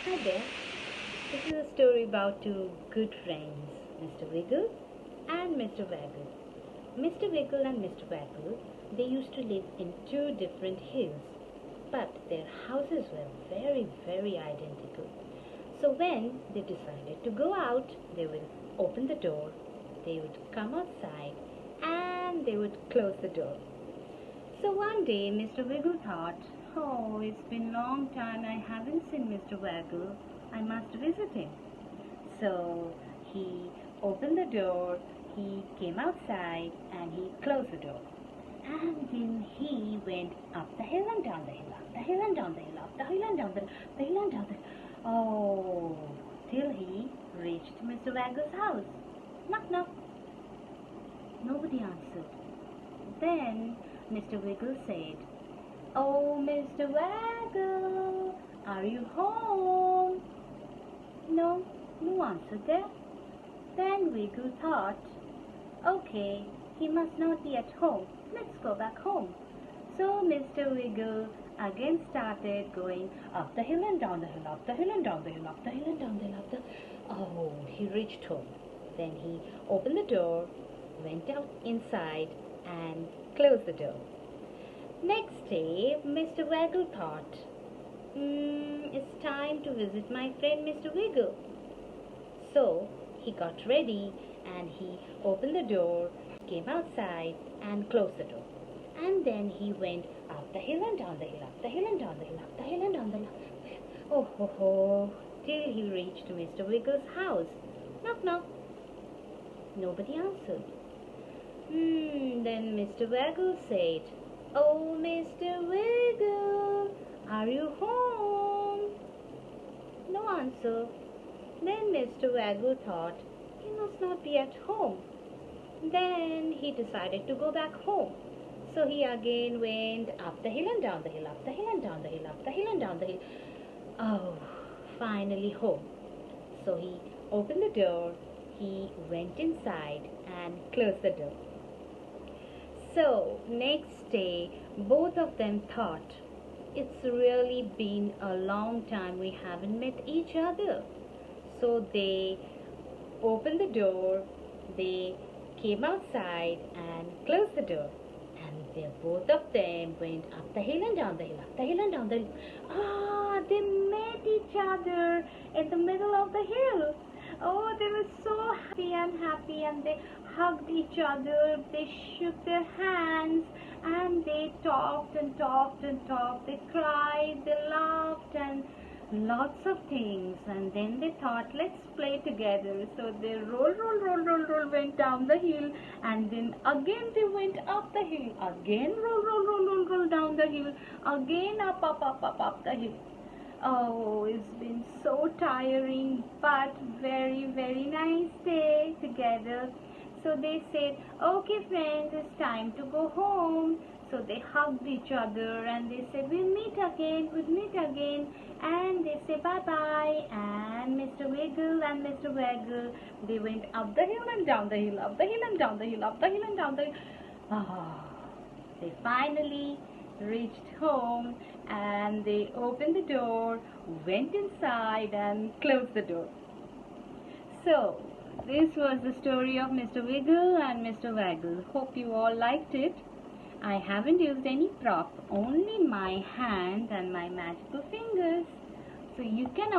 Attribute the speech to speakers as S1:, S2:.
S1: Hi there. This is a story about two good friends, Mr. Wiggle and Mr. Waggle. Mr. Wiggle and Mr. Waggle, they used to live in two different hills, but their houses were very, very identical. So when they decided to go out, they would open the door, they would come outside, and they would close the door. So one day Mr. Wiggle thought, oh, it's been a long time I haven't seen Mr. Waggle. I must visit him. So he opened the door, he came outside, and he closed the door. And then he went up the hill and down the hill, up the hill and down the hill, up the hill and down the hill and down the hill. Oh, till he reached Mr. Waggle's house. Knock, knock. Nobody answered. Then Mr. Wiggle said, oh, Mr. Waggle, are you home? No, no answer there. Then Wiggle thought, okay, he must not be at home. Let's go back home. So Mr. Wiggle again started going up the hill and down the hill, up the hill and down the hill, up the hill and down the hill, Oh, he reached home. Then he opened the door, went out inside, and closed the door. Next day, Mr. Waggle thought, it's time to visit my friend Mr. Wiggle. So he got ready and he opened the door, came outside and closed the door. And then he went up the hill and down the hill, up the hill and down the hill, up the hill and down the hill. Oh, ho, ho, till he reached Mr. Wiggle's house. Knock, knock. Nobody answered. Then Mr. Waggle said, oh, Mr. Wiggle, are you home? No answer. Then Mr. Waggle thought he must not be at home. Then he decided to go back home. So he again went up the hill and down the hill, up the hill and down the hill, up the hill and down the hill. Oh, finally home. So he opened the door, he went inside and closed the door. So next day, both of them thought, it's really been a long time we haven't met each other. So they opened the door, they came outside and closed the door. And both of them went up the hill and down the hill, up the hill and down the hill. They met each other in the middle of the hill. Oh, they were so happy and they hugged each other, they shook their hands and they talked and talked and talked. They cried, they laughed and lots of things. And then they thought, let's play together. So they roll, went down the hill, and then again they went up the hill. Again roll down the hill. Again up the hill. Oh, it's been so tiring, but very, very nice day together. So they said, okay friends, it's time to go home. So they hugged each other and they said, we'll meet again. And they say bye-bye. And Mr. Wiggle and Mr. Waggle, they went up the hill and down the hill, up the hill and down the hill, up the hill and down the hill. They finally reached home and they opened the door, went inside and closed the door. So this was the story of Mr. Wiggle and Mr. Waggle. Hope you all liked it. I haven't used any prop, only my hand and my magical fingers. So you can